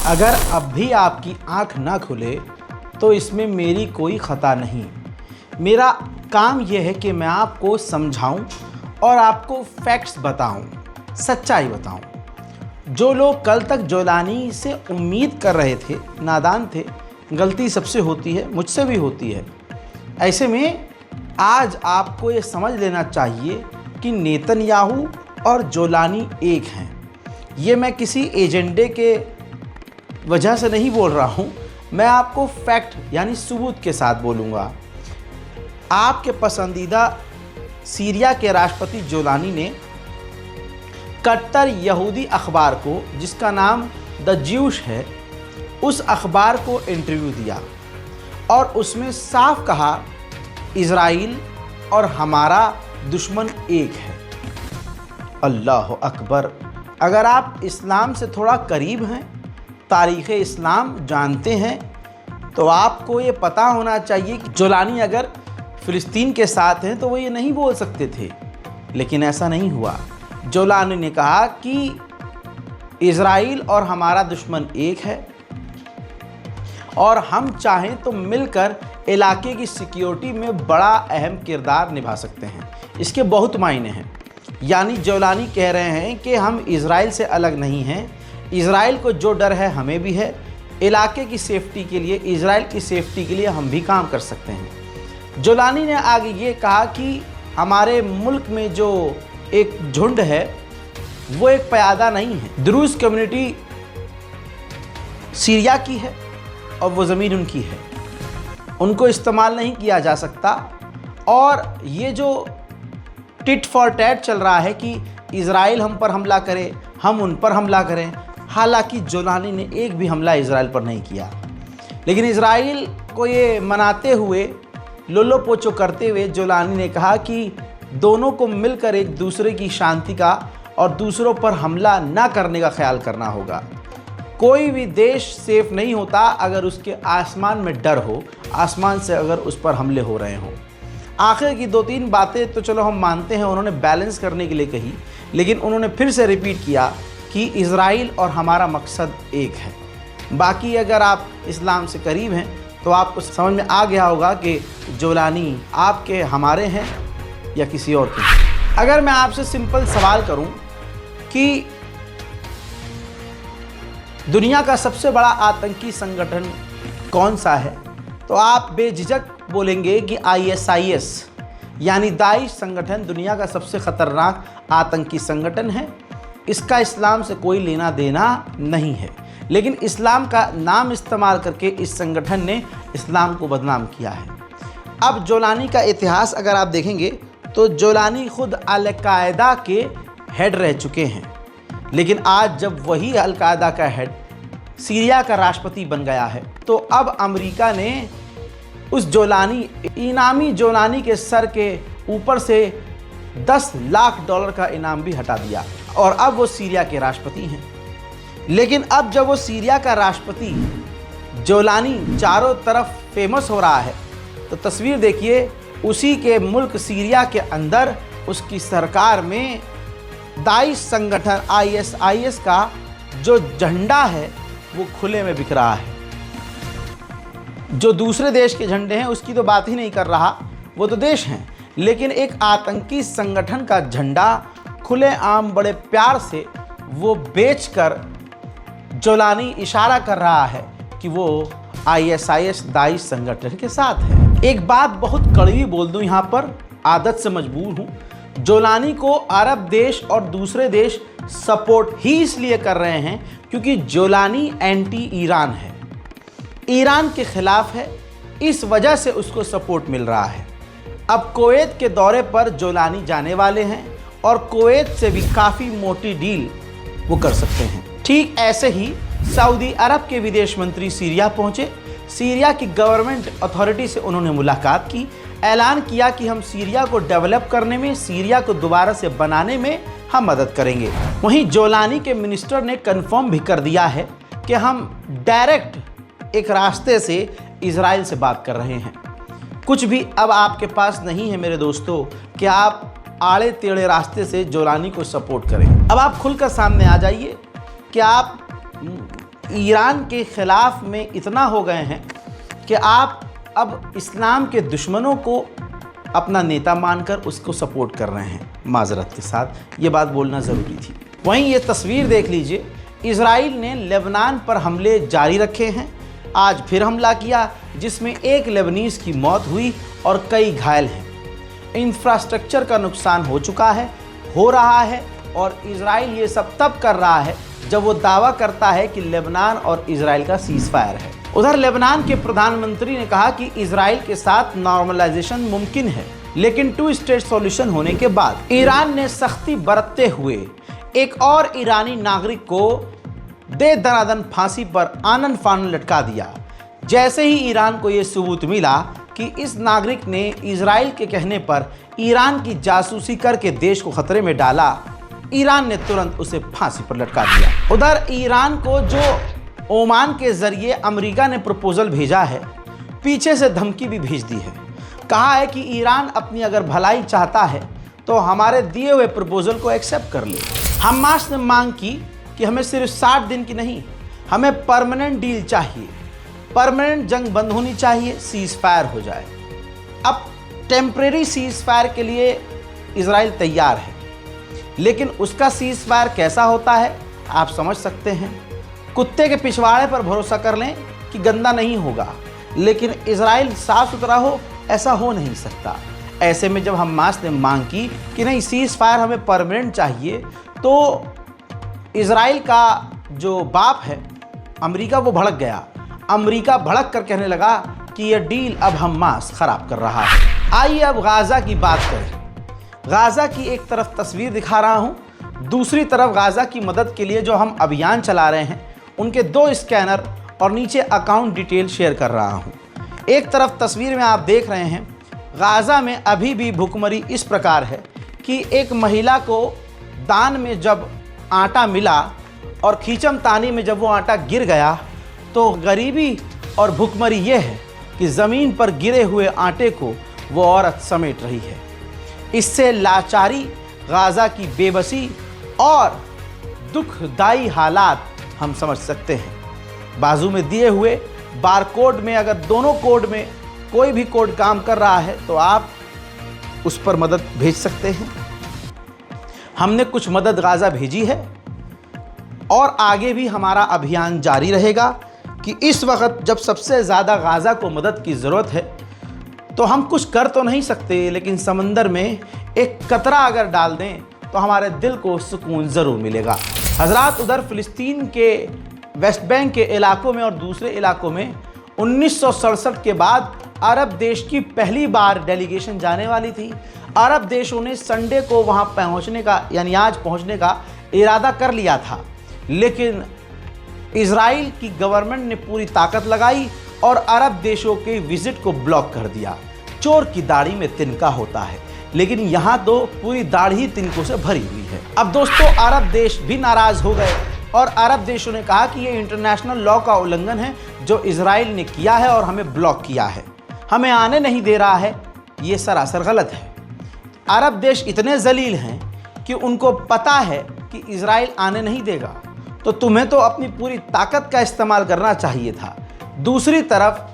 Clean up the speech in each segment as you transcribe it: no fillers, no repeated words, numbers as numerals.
अगर अब भी आपकी आंख ना खुले तो इसमें मेरी कोई ख़ता नहीं। मेरा काम यह है कि मैं आपको समझाऊं और आपको फैक्ट्स बताऊं, सच्चाई बताऊं। जो लोग कल तक जोलानी से उम्मीद कर रहे थे, नादान थे। गलती सबसे होती है, मुझसे भी होती है। ऐसे में आज आपको ये समझ लेना चाहिए कि नेतन्याहू और जोलानी एक हैं। ये मैं किसी एजेंडे के वजह से नहीं बोल रहा हूँ, मैं आपको फैक्ट यानी सबूत के साथ बोलूँगा। आपके पसंदीदा सीरिया के राष्ट्रपति जोलानी ने कट्टर यहूदी अखबार को, जिसका नाम द ज्यूश है, उस अखबार को इंटरव्यू दिया और उसमें साफ कहा इज़राइल और हमारा दुश्मन एक है। अल्लाह अकबर। अगर आप इस्लाम से थोड़ा करीब हैं, तारीख़ इस्लाम जानते हैं, तो आपको ये पता होना चाहिए कि जोलानी अगर फ़िलिस्तीन के साथ हैं तो वो ये नहीं बोल सकते थे, लेकिन ऐसा नहीं हुआ। जोलानी ने कहा कि इज़राइल और हमारा दुश्मन एक है और हम चाहें तो मिलकर इलाके की सिक्योरिटी में बड़ा अहम किरदार निभा सकते हैं। इसके बहुत मायने हैं। यानी जोलानी कह रहे हैं कि हम इज़राइल से अलग नहीं हैं, इज़राइल को जो डर है हमें भी है, इलाके की सेफ्टी के लिए, इज़राइल की सेफ्टी के लिए हम भी काम कर सकते हैं। जोलानी ने आगे ये कहा कि हमारे मुल्क में जो एक झुंड है वो एक प्यादा नहीं है। द्रूज कम्युनिटी सीरिया की है और वो ज़मीन उनकी है, उनको इस्तेमाल नहीं किया जा सकता। और ये जो टिट फॉर टैट चल रहा है कि इज़राइल हम पर हमला करे, हम उन पर हमला करें, हालांकि जोलानी ने एक भी हमला इज़राइल पर नहीं किया, लेकिन इज़राइल को ये मनाते हुए, लोलो पोचो करते हुए जोलानी ने कहा कि दोनों को मिलकर एक दूसरे की शांति का और दूसरों पर हमला ना करने का ख्याल करना होगा। कोई भी देश सेफ नहीं होता अगर उसके आसमान में डर हो, आसमान से अगर उस पर हमले हो रहे हों। आखिर की 2-3 बातें तो चलो हम मानते हैं उन्होंने बैलेंस करने के लिए कही, लेकिन उन्होंने फिर से रिपीट किया कि इज़राइल और हमारा मकसद एक है। बाकी अगर आप इस्लाम से करीब हैं तो आपको समझ में आ गया होगा कि जोलानी आपके, हमारे हैं या किसी और के। अगर मैं आपसे सिंपल सवाल करूं कि दुनिया का सबसे बड़ा आतंकी संगठन कौन सा है, तो आप बेझिझक बोलेंगे कि ISIS यानी दाइश संगठन दुनिया का सबसे ख़तरनाक आतंकी संगठन है। इसका इस्लाम से कोई लेना देना नहीं है, लेकिन इस्लाम का नाम इस्तेमाल करके इस संगठन ने इस्लाम को बदनाम किया है। अब जोलानी का इतिहास अगर आप देखेंगे तो जोलानी खुद अल-कायदा के हेड रह चुके हैं, लेकिन आज जब वही अल-कायदा का हेड सीरिया का राष्ट्रपति बन गया है, तो अब अमेरिका ने उस जोलानी, इनामी जोलानी के सर के ऊपर से $10 लाख का इनाम भी हटा दिया और अब वो सीरिया के राष्ट्रपति हैं। लेकिन अब जब वो सीरिया का राष्ट्रपति जोलानी चारों तरफ फेमस हो रहा है, तो तस्वीर देखिए, उसी के मुल्क सीरिया के अंदर उसकी सरकार में दाइश संगठन ISIS का जो झंडा है वो खुले में बिक रहा है। जो दूसरे देश के झंडे हैं उसकी तो बात ही नहीं कर रहा, वो तो देश हैं, लेकिन एक आतंकी संगठन का झंडा खुलेआम बड़े प्यार से वो बेचकर जोलानी इशारा कर रहा है कि वो ISIS दाइश संगठन के साथ है। एक बात बहुत कड़वी बोल दूं यहाँ पर, आदत से मजबूर हूँ। जोलानी को अरब देश और दूसरे देश सपोर्ट ही इसलिए कर रहे हैं क्योंकि जोलानी एंटी ईरान है, ईरान के ख़िलाफ़ है, इस वजह से उसको सपोर्ट मिल रहा है। अब कुवैत के दौरे पर जोलानी जाने वाले हैं और कुवैत से भी काफ़ी मोटी डील वो कर सकते हैं। ठीक ऐसे ही सऊदी अरब के विदेश मंत्री सीरिया पहुँचे। सीरिया की गवर्नमेंट अथॉरिटी से उन्होंने मुलाकात की, ऐलान किया कि हम सीरिया को डेवलप करने में, सीरिया को दोबारा से बनाने में हम मदद करेंगे। वहीं जोलानी के मिनिस्टर ने कंफर्म भी कर दिया है कि हम डायरेक्ट एक रास्ते से इज़राइल से बात कर रहे हैं। कुछ भी अब आपके पास नहीं है मेरे दोस्तों कि आप आड़े टेढ़े रास्ते से जोलानी को सपोर्ट करें। अब आप खुलकर सामने आ जाइए कि आप ईरान के ख़िलाफ़ में इतना हो गए हैं कि आप अब इस्लाम के दुश्मनों को अपना नेता मानकर उसको सपोर्ट कर रहे हैं। माजरत के साथ ये बात बोलना ज़रूरी थी। वहीं ये तस्वीर देख लीजिए, इजराइल ने लेबनान पर हमले जारी रखे हैं। आज फिर हमला किया जिसमें एक लेबनीज़ की मौत हुई और कई घायल हैं। इंफ्रास्ट्रक्चर का नुकसान हो चुका है, हो रहा है, और इजराइल ये सब तब कर रहा है जब वो दावा करता है कि लेबनान और इजराइल का सीज़ फायर है। उधर लेबनान के प्रधानमंत्री ने कहा कि इजराइल के साथ नॉर्मलाइजेशन मुमकिन है, लेकिन 2 स्टेट सॉल्यूशन होने के बाद। ईरान ने सख्ती बरतते हुए एक और ईरानी नागरिक को दे दनादन फांसी पर आनन फानन लटका दिया। जैसे ही ईरान को ये सबूत मिला कि इस नागरिक ने इजराइल के कहने पर ईरान की जासूसी करके देश को खतरे में डाला, ईरान ने तुरंत उसे फांसी पर लटका दिया। उधर ईरान को जो ओमान के ज़रिए अमेरिका ने प्रपोज़ल भेजा है, पीछे से धमकी भी भेज दी है। कहा है कि ईरान अपनी अगर भलाई चाहता है तो हमारे दिए हुए प्रपोज़ल को एक्सेप्ट कर ले। हमास ने मांग की कि हमें सिर्फ 60 दिन की नहीं, हमें परमानेंट डील चाहिए, परमानेंट जंग बंद होनी चाहिए, सीज़ फायर हो जाए। अब टेम्परेरी सीज़ फायर के लिए इजराइल तैयार है, लेकिन उसका सीज़ फायर कैसा होता है आप समझ सकते हैं। कुत्ते के पिछवाड़े पर भरोसा कर लें कि गंदा नहीं होगा, लेकिन इजराइल साफ सुथरा हो ऐसा हो नहीं सकता। ऐसे में जब हमास ने मांग की कि नहीं सीज़ फायर हमें परमानेंट चाहिए, तो इजराइल का जो बाप है अमेरिका वो भड़क गया। अमेरिका भड़क कर कहने लगा कि यह डील अब हमास ख़राब कर रहा है। आइए अब गाज़ा की बात करें। गाज़ा की एक तरफ तस्वीर दिखा रहा हूँ, दूसरी तरफ गाज़ा की मदद के लिए जो हम अभियान चला रहे हैं उनके 2 स्कैनर और नीचे अकाउंट डिटेल शेयर कर रहा हूँ। एक तरफ तस्वीर में आप देख रहे हैं गाज़ा में अभी भी भुखमरी इस प्रकार है कि एक महिला को दान में जब आटा मिला और खींचम तानी में जब वो आटा गिर गया तो गरीबी और भुखमरी ये है कि ज़मीन पर गिरे हुए आटे को वो औरत समेट रही है। इससे लाचारी, गाज़ा की बेबसी और दुखदाई हालात हम समझ सकते हैं। बाजू में दिए हुए बार कोड में अगर दोनों कोड में कोई भी कोड काम कर रहा है तो आप उस पर मदद भेज सकते हैं। हमने कुछ मदद गाज़ा भेजी है और आगे भी हमारा अभियान जारी रहेगा कि इस वक्त जब सबसे ज़्यादा गाज़ा को मदद की ज़रूरत है तो हम कुछ कर तो नहीं सकते, लेकिन समंदर में एक कतरा अगर डाल दें तो हमारे दिल को सुकून ज़रूर मिलेगा। हज़रात, उधर फ़िलिस्तीन के वेस्ट बैंक के इलाकों में और दूसरे इलाकों में 1967 के बाद अरब देश की पहली बार डेलीगेशन जाने वाली थी। अरब देशों ने संडे को वहां पहुंचने का यानी आज पहुंचने का इरादा कर लिया था, लेकिन इजराइल की गवर्नमेंट ने पूरी ताकत लगाई और अरब देशों के विजिट को ब्लॉक कर दिया। चोर की दाढ़ी में तिनका होता है, लेकिन यहाँ तो पूरी दाढ़ी ही तिनकों से भरी हुई है। अब दोस्तों, अरब देश भी नाराज़ हो गए और अरब देशों ने कहा कि ये इंटरनेशनल लॉ का उल्लंघन है जो इजराइल ने किया है और हमें ब्लॉक किया है, हमें आने नहीं दे रहा है। ये सरासर गलत है। अरब देश इतने जलील हैं कि उनको पता है कि इजराइल आने नहीं देगा, तो तुम्हें तो अपनी पूरी ताकत का इस्तेमाल करना चाहिए था। दूसरी तरफ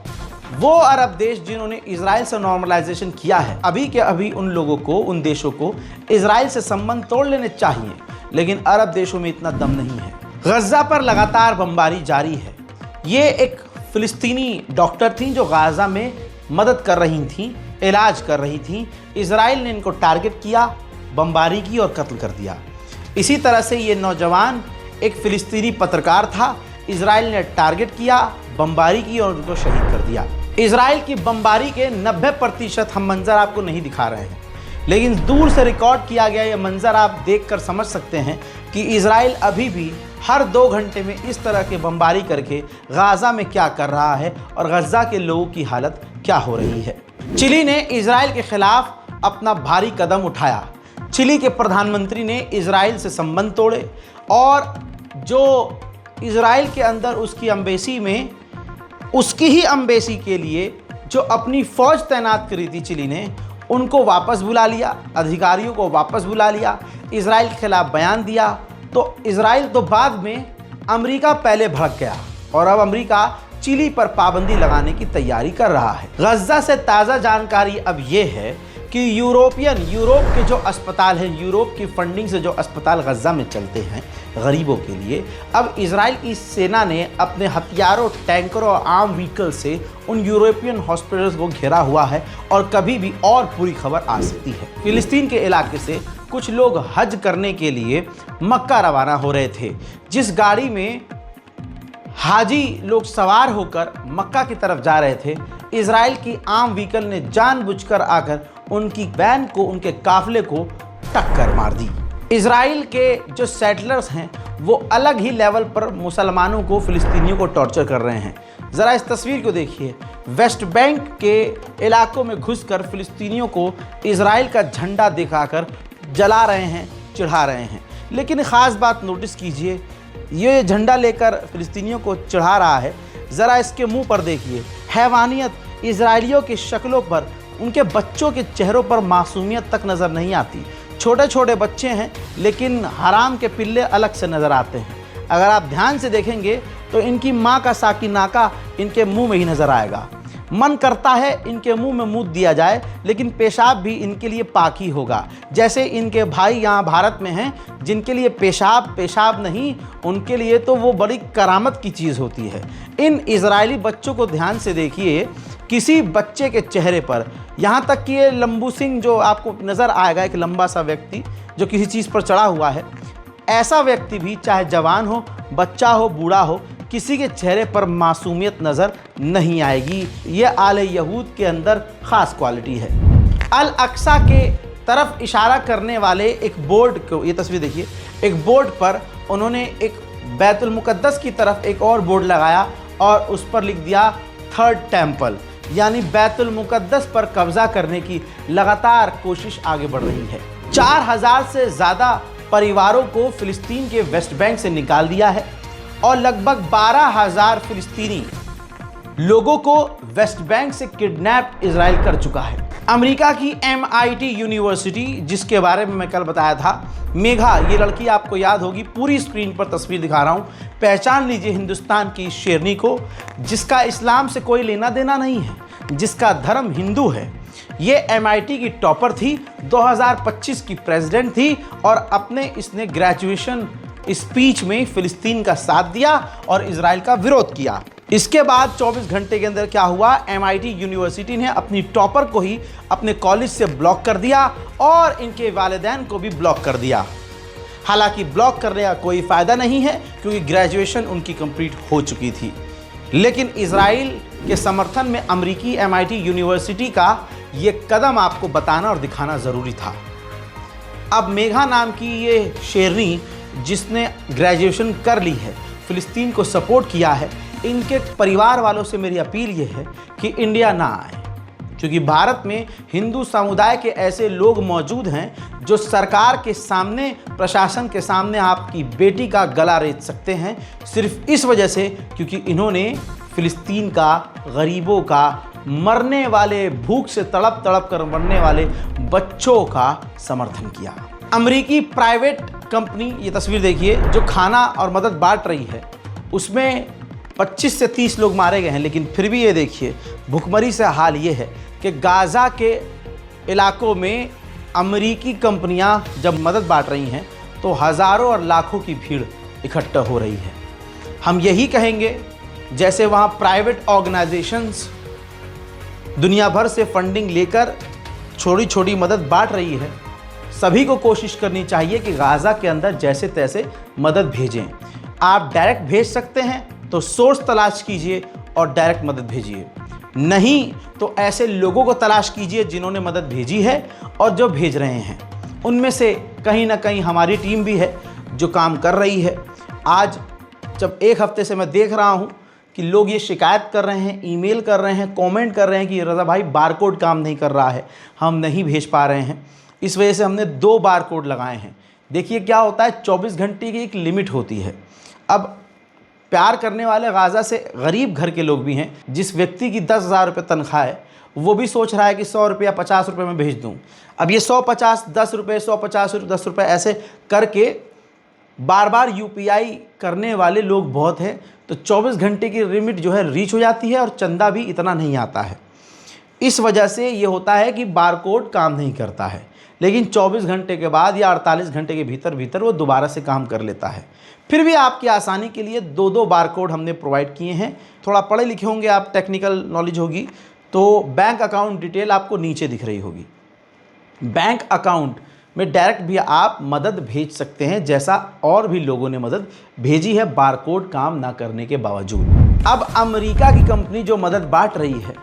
वो अरब देश जिन्होंने इजराइल से नॉर्मलाइजेशन किया है, अभी के अभी उन लोगों को, उन देशों को इजराइल से संबंध तोड़ लेने चाहिए, लेकिन अरब देशों में इतना दम नहीं है। गज़ा पर लगातार बमबारी जारी है। ये एक फ़िलिस्तीनी डॉक्टर थी जो गाज़ा में मदद कर रही थी, इलाज कर रही थी। इजराइल ने इनको टारगेट किया, बमबारी की और कत्ल कर दिया। इसी तरह से ये नौजवान एक फ़िलिस्तीनी पत्रकार था, इजराइल ने टारगेट किया, बमबारी की और उनको शहीद कर दिया। इजराइल की बमबारी के 90% हम मंजर आपको नहीं दिखा रहे हैं, लेकिन दूर से रिकॉर्ड किया गया ये मंजर आप देखकर समझ सकते हैं कि इजराइल अभी भी हर 2 घंटे में इस तरह के बमबारी करके गाज़ा में क्या कर रहा है और गज़ा के लोगों की हालत क्या हो रही है। चिली ने इजराइल के खिलाफ अपना भारी कदम उठाया। चिली के प्रधानमंत्री ने इजराइल से संबंध तोड़े और जो इजराइल के अंदर उसकी अम्बेसी में, उसकी ही अम्बेसी के लिए जो अपनी फ़ौज तैनात करी थी चिली ने, उनको वापस बुला लिया, अधिकारियों को वापस बुला लिया, इजराइल के खिलाफ बयान दिया। तो इजराइल तो बाद में अमेरिका पहले भड़क गया और अब अमेरिका चिली पर पाबंदी लगाने की तैयारी कर रहा है। गज्जा से ताज़ा जानकारी अब यह है कि यूरोप के जो अस्पताल हैं, यूरोप की फंडिंग से जो अस्पताल गज्जा में चलते हैं गरीबों के लिए, अब इजराइल की सेना ने अपने हथियारों, टैंकरों और आर्म व्हीकल से उन यूरोपियन हॉस्पिटल्स को घेरा हुआ है और कभी भी और पूरी खबर आ सकती है। फिलिस्तीन के इलाके से कुछ लोग हज करने के लिए मक्का रवाना हो रहे थे। जिस गाड़ी में हाजी लोग सवार होकर मक्का की तरफ जा रहे थे, इजराइल की आर्म व्हीकल ने जानबूझकर आकर उनकी वैन को, उनके काफिले को टक्कर मार दी। इजराइल के जो सेटलर्स हैं वो अलग ही लेवल पर मुसलमानों को, फिलिस्तीनियों को टॉर्चर कर रहे हैं। ज़रा इस तस्वीर को देखिए। वेस्ट बैंक के इलाकों में घुसकर फिलिस्तीनियों को इजराइल का झंडा दिखाकर जला रहे हैं, चिढ़ा रहे हैं। लेकिन ख़ास बात नोटिस कीजिए, ये झंडा लेकर फिलिस्तीनियों को चढ़ा रहा है, ज़रा इसके मुंह पर देखिए। हैवानियत इजराइलियों की शक्लों पर, उनके बच्चों के चेहरों पर मासूमियत तक नज़र नहीं आती। छोटे छोटे बच्चे हैं लेकिन हराम के पिल्ले अलग से नज़र आते हैं। अगर आप ध्यान से देखेंगे तो इनकी माँ का साकिनाका इनके मुंह में ही नज़र आएगा। मन करता है इनके मुंह में मूत दिया जाए, लेकिन पेशाब भी इनके लिए पाक ही होगा। जैसे इनके भाई यहाँ भारत में हैं जिनके लिए पेशाब नहीं, उनके लिए तो वो बड़ी करामत की चीज़ होती है। इन इजरायली बच्चों को ध्यान से देखिए, किसी बच्चे के चेहरे पर, यहाँ तक कि ये लंबू सिंह जो आपको नज़र आएगा, एक लंबा सा व्यक्ति जो किसी चीज़ पर चढ़ा हुआ है, ऐसा व्यक्ति भी चाहे जवान हो, बच्चा हो, बूढ़ा हो, किसी के चेहरे पर मासूमियत नज़र नहीं आएगी। ये आले यहूद के अंदर ख़ास क्वालिटी है। अल अक्सा के तरफ इशारा करने वाले एक बोर्ड को, ये तस्वीर देखिए, एक बोर्ड पर उन्होंने एक बैतुल मुक़द्दस की तरफ एक और बोर्ड लगाया और उस पर लिख दिया थर्ड टेम्पल, यानी बैतुल मुक़द्दस पर कब्ज़ा करने की लगातार कोशिश आगे बढ़ रही है। 4000 से ज़्यादा परिवारों को फ़िलिस्तीन के वेस्ट बैंक से निकाल दिया है और लगभग 12000 फिलिस्तीनी लोगों को वेस्ट बैंक से किडनैप इजराइल कर चुका है। अमेरिका की MIT यूनिवर्सिटी, जिसके बारे में मैं कल बताया था, मेघा, ये लड़की आपको याद होगी, पूरी स्क्रीन पर तस्वीर दिखा रहा हूँ, पहचान लीजिए हिंदुस्तान की शेरनी को, जिसका इस्लाम से कोई लेना देना नहीं है, जिसका धर्म हिंदू है। ये MIT की टॉपर थी, 2025 की प्रेसिडेंट थी और इसने ग्रेजुएशन स्पीच में फिलिस्तीन का साथ दिया और इजराइल का विरोध किया। इसके बाद 24 घंटे के अंदर क्या हुआ, MIT यूनिवर्सिटी ने अपनी टॉपर को ही अपने कॉलेज से ब्लॉक कर दिया और इनके वालिदैन को भी ब्लॉक कर दिया। हालांकि ब्लॉक करने का कोई फ़ायदा नहीं है क्योंकि ग्रेजुएशन उनकी कंप्लीट हो चुकी थी। लेकिन इजराइल के समर्थन में अमेरिकी MIT यूनिवर्सिटी का ये कदम आपको बताना और दिखाना ज़रूरी था। अब मेघा नाम की ये शेरनी, जिसने ग्रेजुएशन कर ली है, फ़िलिस्तीन को सपोर्ट किया है, इनके परिवार वालों से मेरी अपील ये है कि इंडिया ना आए, क्योंकि भारत में हिंदू समुदाय के ऐसे लोग मौजूद हैं जो सरकार के सामने, प्रशासन के सामने आपकी बेटी का गला रेत सकते हैं, सिर्फ इस वजह से क्योंकि इन्होंने फ़िलिस्तीन का, गरीबों का, मरने वाले, भूख से तड़प तड़प कर मरने वाले बच्चों का समर्थन किया। अमेरिकी प्राइवेट कंपनी, ये तस्वीर देखिए, जो खाना और मदद बांट रही है, उसमें 25 से 30 लोग मारे गए हैं। लेकिन फिर भी ये देखिए, भुखमरी से हाल ये है कि गाज़ा के इलाकों में अमेरिकी कंपनियां जब मदद बांट रही हैं तो हज़ारों और लाखों की भीड़ इकट्ठा हो रही है। हम यही कहेंगे, जैसे वहाँ प्राइवेट ऑर्गेनाइजेशंस दुनिया भर से फंडिंग लेकर छोटी छोटी मदद बांट रही है, सभी को कोशिश करनी चाहिए कि गाज़ा के अंदर जैसे तैसे मदद भेजें। आप डायरेक्ट भेज सकते हैं तो सोर्स तलाश कीजिए और डायरेक्ट मदद भेजिए, नहीं तो ऐसे लोगों को तलाश कीजिए जिन्होंने मदद भेजी है और जो भेज रहे हैं। उनमें से कहीं ना कहीं हमारी टीम भी है जो काम कर रही है। आज जब एक हफ्ते से मैं देख रहा हूँ कि लोग ये शिकायत कर रहे हैं, ईमेल कर रहे हैं, कमेंट कर रहे हैं कि रज़ा भाई बारकोड काम नहीं कर रहा है, हम नहीं भेज पा रहे हैं, इस वजह से हमने 2 बारकोड लगाए हैं। देखिए क्या होता है, 24 घंटे की एक लिमिट होती है। अब प्यार करने वाले गाज़ा से गरीब घर के लोग भी हैं, जिस व्यक्ति की 10,000 रुपये तनख्वाह है वो भी सोच रहा है कि 100 रुपया 50 रुपये में भेज दूं। अब ये 100, 50, 10 रुपये, 150 रुपये, 10 रुपये ऐसे करके बार बार यूपीआई करने वाले लोग बहुत हैं, तो 24 घंटे की लिमिट जो है रीच हो जाती है और चंदा भी इतना नहीं आता है। इस वजह से ये होता है कि बारकोड काम नहीं करता है, लेकिन 24 घंटे के बाद या 48 घंटे के भीतर वो दोबारा से काम कर लेता है। फिर भी आपकी आसानी के लिए 2 बारकोड हमने प्रोवाइड किए हैं। थोड़ा पढ़े लिखे होंगे आप, टेक्निकल नॉलेज होगी, तो बैंक अकाउंट डिटेल आपको नीचे दिख रही होगी। बैंक अकाउंट में डायरेक्ट भी आप मदद भेज सकते हैं, जैसा और भी लोगों ने मदद भेजी है बारकोड काम ना करने के बावजूद। अब अमेरिका की कंपनी जो मदद बांट रही है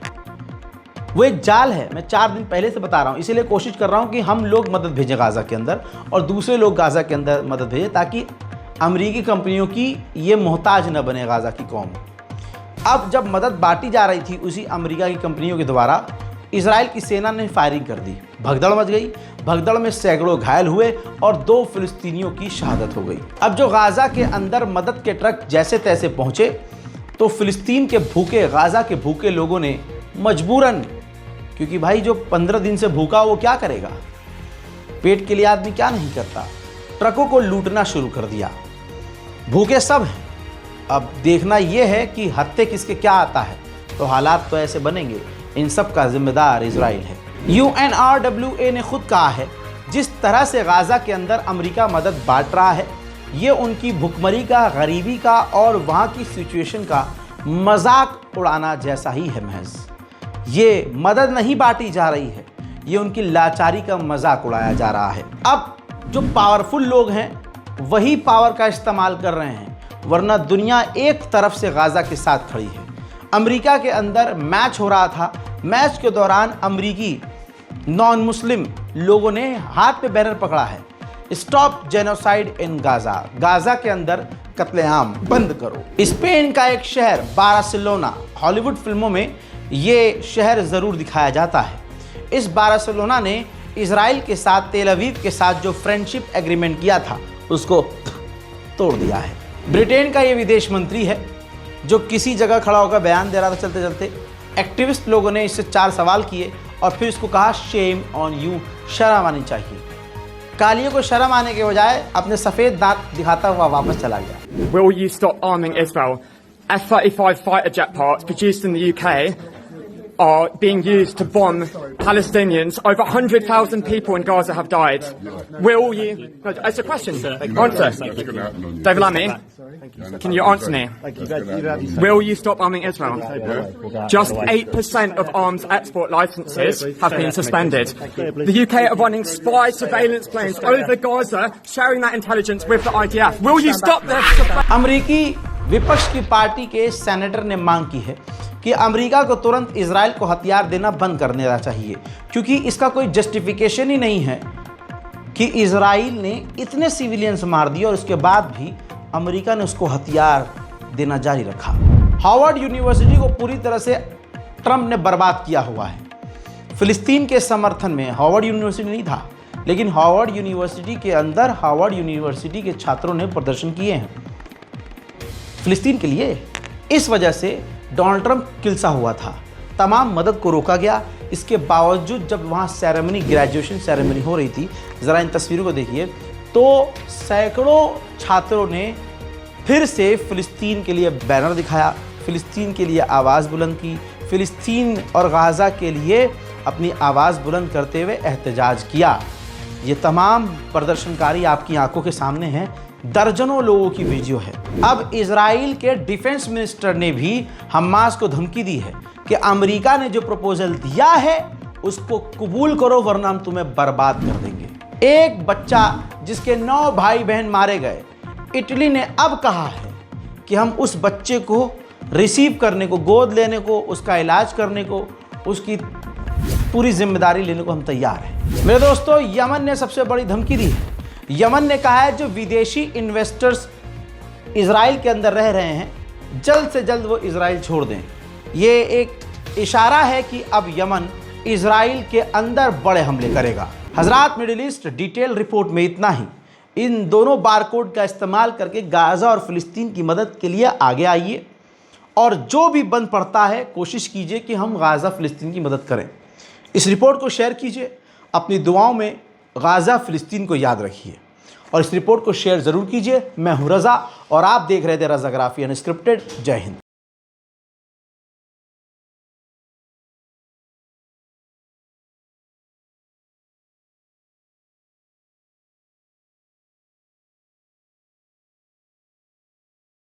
वो एक जाल है। मैं 4 दिन पहले से बता रहा हूँ, इसीलिए कोशिश कर रहा हूँ कि हम लोग मदद भेजें गाज़ा के अंदर और दूसरे लोग गाज़ा के अंदर मदद भेजें, ताकि अमेरिकी कंपनियों की ये मोहताज न बने गाज़ा की कौम। अब जब मदद बांटी जा रही थी उसी अमेरिका की कंपनियों के द्वारा, इजराइल की सेना ने फायरिंग कर दी, भगदड़ मच गई। भगदड़ में सैकड़ों घायल हुए और 2 फिलिस्तीनियों की शहादत हो गई। अब जो गाज़ा के अंदर मदद के ट्रक जैसे तैसे पहुँचे, तो फिलिस्तीन के भूखे, गाज़ा के भूखे लोगों ने मजबूरन, क्योंकि भाई जो 15 दिन से भूखा वो क्या करेगा, पेट के लिए आदमी क्या नहीं करता, ट्रकों को लूटना शुरू कर दिया। भूखे सब हैं, अब देखना यह है कि हत्थे किसके क्या आता है, तो हालात तो ऐसे बनेंगे। इन सब का जिम्मेदार इजराइल है। UNRWA ने खुद कहा है, जिस तरह से गाज़ा के अंदर अमेरिका मदद बांट रहा है, ये उनकी भुखमरी का, गरीबी का और वहाँ की सिचुएशन का मजाक उड़ाना जैसा ही है। महज ये मदद नहीं बांटी जा रही है, ये उनकी लाचारी का मजाक उड़ाया जा रहा है। अब जो पावरफुल लोग हैं वही पावर का इस्तेमाल कर रहे हैं, वरना दुनिया एक तरफ से गाज़ा के साथ खड़ी है। अमेरिका के अंदर मैच हो रहा था, मैच के दौरान अमेरिकी नॉन मुस्लिम लोगों ने हाथ पे बैनर पकड़ा है, स्टॉप जेनोसाइड इन गाज़ा, गाज़ा के अंदर कत्लेआम बंद करो। स्पेन का एक शहर बार्सिलोना, हॉलीवुड फिल्मों में ये शहर ज़रूर दिखाया जाता है। इस बार्सिलोना ने इजराइल के साथ, तेल अवीव के साथ जो फ्रेंडशिप एग्रीमेंट किया था उसको तोड़ दिया है। ब्रिटेन का ये विदेश मंत्री है जो किसी जगह खड़ा होकर बयान दे रहा था, चलते चलते एक्टिविस्ट लोगों ने इससे 4 सवाल किए और फिर इसको कहा शेम ऑन यू, शर्म आनी चाहिए। कालियों को शर्म आने के बजाय अपने सफ़ेद दांत दिखाता हुआ वापस चला गया। Will you stop arming Israel? F-35 fighter jet parts produced in the UK are being used to bomb Palestinians. Over 100,000 people in Gaza have died. Will you... No, it's a question. Answer. David Lammy, can you answer me? Will you stop arming Israel? Just 8% of arms export licenses have been suspended. The UK are running spy surveillance planes over Gaza, sharing that intelligence with the IDF. Will you stop this? अमेरिकी विपक्ष की party के senator ने मांग की है कि America को तुरंत इजराइल को हथियार देना बंद कर देना चाहिए, क्योंकि इसका कोई जस्टिफिकेशन ही नहीं है कि इजराइल ने इतने सिविलियंस मार दिए और उसके बाद भी अमेरिका ने उसको हथियार देना जारी रखा। हार्वर्ड यूनिवर्सिटी को पूरी तरह से ट्रंप ने बर्बाद किया हुआ है। फिलिस्तीन के समर्थन में हार्वर्ड यूनिवर्सिटी नहीं था, लेकिन हार्वर्ड यूनिवर्सिटी के अंदर हार्वर्ड यूनिवर्सिटी के छात्रों ने प्रदर्शन किए हैं फिलिस्तीन के लिए। इस वजह से डोनाल्ड ट्रंप किलसा हुआ था, तमाम मदद को रोका गया। इसके बावजूद जब वहाँ सेरेमनी, ग्रेजुएशन सेरेमनी हो रही थी, ज़रा इन तस्वीरों को देखिए, तो सैकड़ों छात्रों ने फिर से फ़िलिस्तीन के लिए बैनर दिखाया, फ़िलिस्तीन के लिए आवाज़ बुलंद की, फ़िलिस्तीन और गाज़ा के लिए अपनी आवाज़ बुलंद करते हुए एहतजाज किया। ये तमाम प्रदर्शनकारी आपकी आंखों के सामने हैं, दर्जनों लोगों की वीडियो है। अब इजराइल के डिफेंस मिनिस्टर ने भी हमास को धमकी दी है कि अमेरिका ने जो प्रपोजल दिया है उसको कबूल करो, वरना हम तुम्हें बर्बाद कर देंगे। एक बच्चा जिसके 9 भाई बहन मारे गए, इटली ने अब कहा है कि हम उस बच्चे को रिसीव करने को, गोद लेने को, उसका इलाज करने को, उसकी पूरी जिम्मेदारी लेने को हम तैयार हैं। मेरे दोस्तों, यमन ने सबसे बड़ी धमकी दी है। यमन ने कहा है जो विदेशी इन्वेस्टर्स इजराइल के अंदर रह रहे हैं, जल्द से जल्द वो इजराइल छोड़ दें। ये एक इशारा है कि अब यमन इजराइल के अंदर बड़े हमले करेगा। हजरात, मिडिल ईस्ट डिटेल रिपोर्ट में इतना ही। इन दोनों बारकोड का इस्तेमाल करके गाज़ा और फ़िलिस्तीन की मदद के लिए आगे आइए और जो भी बन पड़ता है कोशिश कीजिए कि हम गाज़ा फ़िलिस्तीन की मदद करें। इस रिपोर्ट को शेयर कीजिए, अपनी दुआओं में गाज़ा फ़िलिस्तीन को याद रखिए और इस रिपोर्ट को शेयर ज़रूर कीजिए। मैं हूं रज़ा और आप देख रहे थे रज़ाग्राफी अनस्क्रिप्टेड। जय हिंद।